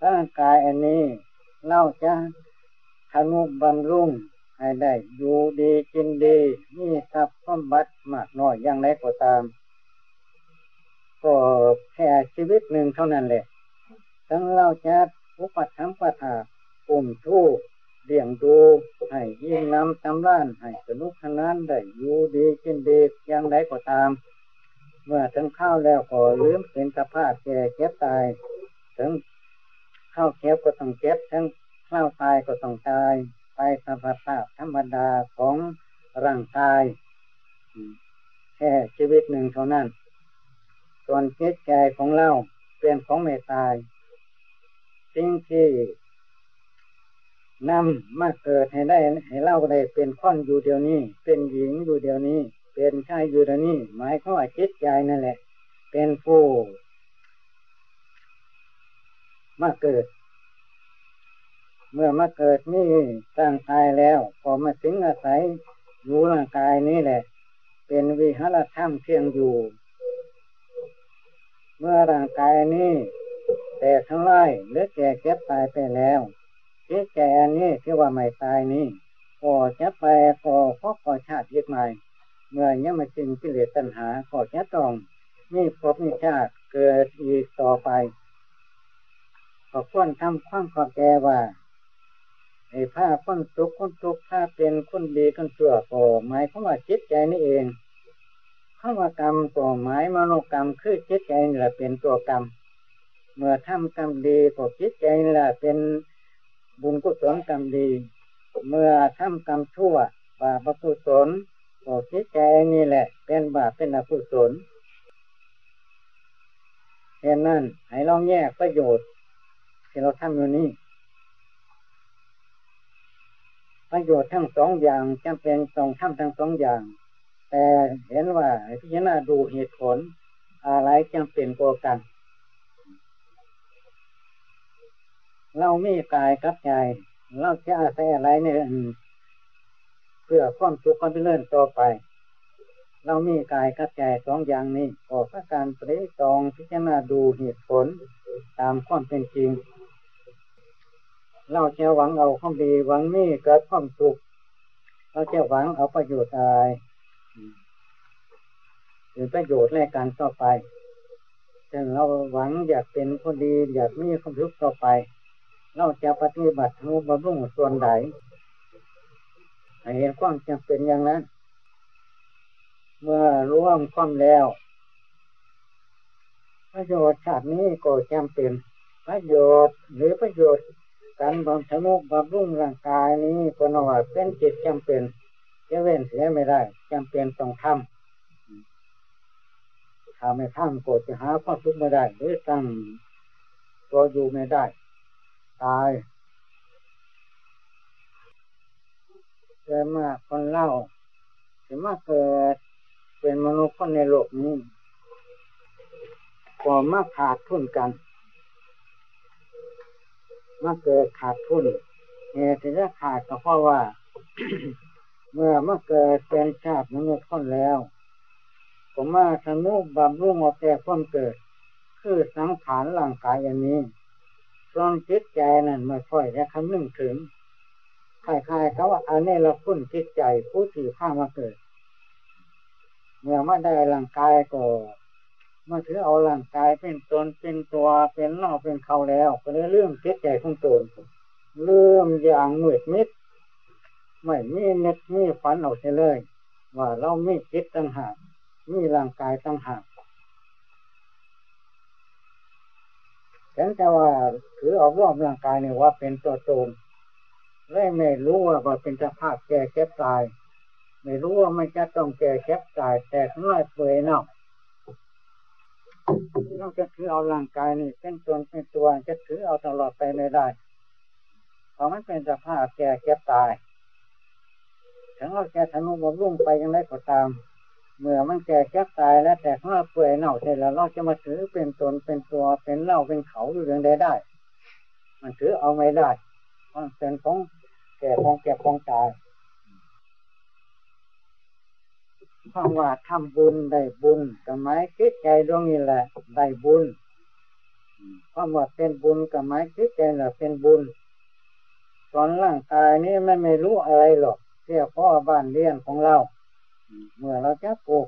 ร่างกายอันนี้เราจะทนุบำรุงให้ได้อยู่ดีกินดีมีทรัพย์สมบัติมากน้อยอย่างไรก็ตามก็แค่ชีวิตหนึ่งเท่านั้นแหละทั้งเราจะอุปถัมภ์ประทานปุ่มทู่เลี้ยงดูให้ยิ่งน้ำตำร้านให้สนุกสนานได้อยู่ดีกินดีอย่างไรก็ตามเมื่อถึงข้าวแล้วก็ลืมเป็นสภาพแก่เจ็บตายถึงข้าวเก็บก็ต้องเก็บทั้งข้าวตายก็ต้องตายไปสภาพธรรมดาของร่างกายแค่ชีวิตหนึ่งเท่านั้นส่วนจิตใจของเราเป็นของไม่ตายสิ่งที่นำมาเกิดให้ได้ให้เราได้เป็นคนอยู่เดี๋ยวนี้เป็นหญิงอยู่เดี๋ยวนี้เป็นชายอยู่เดี๋ยวนี้หมายความว่าจิตใจนั่นแหละเป็นผู้มาเกิดเมื่อมาเกิดนี่ร่างกายแล้วพอมาถึงอาศัยอยู่ร่างกายนี้แหละเป็นวิหารธรรมเพียงอยู่เมื่อร่างกายนี้แต่ทั้งหลายหรือแก่เก็บตายไปแล้วจิตใจอันนี้ที่ว่าไม่ตายนี้ก็จะไปก็พบก็ชาติยึดใหม่เมื่อยังไม่สิ้นกิเลสตัณหาก็จะต้องมีภพมีชาติเกิดอีกต่อไปก็ควรทำความเข้าใจว่าไอ้ผ้าคนสุขคนทุกข์ถ้าเป็นคนดีคนชั่วก็หมายความว่าจิตใจนี่เองคำว่ากรรมก็หมายมโนกรรมคือจิตใจนี่แหละเป็นตัวกรรมเมื่อทำกรรมดีก็จิตใจนี่แหละเป็นบุญกุศลกรรมดีเมื่อทำกรรมชั่วบาปอกุศลก็จิตใจนี่แหละเป็นบาปเป็นอกุศลเหตุนั้นให้ลองแยกประโยชน์ที่เราทำอยู่นี้ประโยชน์ทั้งสองอย่างจำเป็นต้องทำทั้งสองอย่างแต่เห็นว่าพิจารณาดูเหตุผลอะไรจำเป็นกว่ากันเรามีกายกับใจเราจะอาศัยอะไรเนี่ยเพื่อความสุขความเจริญต่อไปเรามีกายกับใจสองอย่างนี้ก็เพราะการปฏิตรองพิจารณาดูเหตุผลตามความเป็นจริงเราจะหวังเอาความดีหวังมีเกิดความสุขเราจะหวังเอาประโยชน์อะไรหรือประโยชน์แลกกันต่อไปถ้าเราหวังอยากเป็นคนดีอยากมีความสุขต่อไปเราจะปฏิบัติทำบำรุงส่วนใดให้เห็นความจำเป็นอย่างนั้นเมื่อร่วมความแล้วประโยชน์ชาตินี้ก็จำเป็นประโยชน์หรือประโยชน์การบำรุงร่างกายนี้ก็นับว่าเป็นจิตจำเป็นจะเว้นเสียไม่ได้จำเป็นต้องทำถ้าไม่ทำก็จะหาความสุขไม่ได้หรือตั้งตัวอยู่ไม่ได้ตายเกิดมาคนเล่าถึงมาเกิดเป็นมนุษย์คนในโลกนี้ก็มาขาดทุนกันมาเกิดขาดทุนเหตุที่จะขาดก็เพราะว่า เมื่อมาเกิดเป็นชาติมนุษย์คนแล้วผมมาทนุบำรุงเอาแต่ความเกิดคือสังขารร่างกายอันนี้ส่วนจิตใจนั้นไม่ค่อยจะคำนึงถึงคล้ายๆเขาว่าอันนี้เราคุ้นจิตใจผู้ที่ข้ามาเกิดเมื่อมาได้ร่างกายก็มาถือเอาร่างกายเป็นตนเป็นตัวเป็นเราเป็นเขาแล้วก็เลยเรื่องจิตใจของตนเรื่องอย่างมืดมิดไม่มีเน็ตมีฝันออกเสียเลยว่าเรามีจิตต่างหากมีร่างกายต่างหากแต่ว่าถือเอาร่วมร่างกายเนี่ยว่าเป็นตัวตนและไม่รู้ว่าเป็นสภาพแก่เจ็บตายไม่รู้ว่ามันจะต้องแก่เจ็บตายแต่ข้างในเปื่อยเน่าเราจะถือเอาร่างกายนี่เป็นตนเป็นตัวจะถือเอาตลอดไปไม่ได้เพราะมันเป็นสภาพแก่เจ็บตายถึงเราจะทนุบำรุงไปยังไงก็ตามเมื่อมันแก่เจ็บตายแล้วแต่ข้างในเปื่อยเน่าเสร็จแล้วเราจะมาถือเป็นตนเป็นตัวเป็นเราเป็นเขาอยู่อย่างใดได้มันถือเอาไม่ได้มันเป็นของแก่ของตายเพราะว่าทำบุญได้บุญสมัยจิตใจดวงนี้แหละได้บุญ ความว่าเป็นบุญกับหมายคิดแต่ละเป็นบุญตอนร่างกายนี้ไม่รู้อะไรหรอกเสียเพราะบ้านเลี้ยงของเราเมื่อเราจะปลูก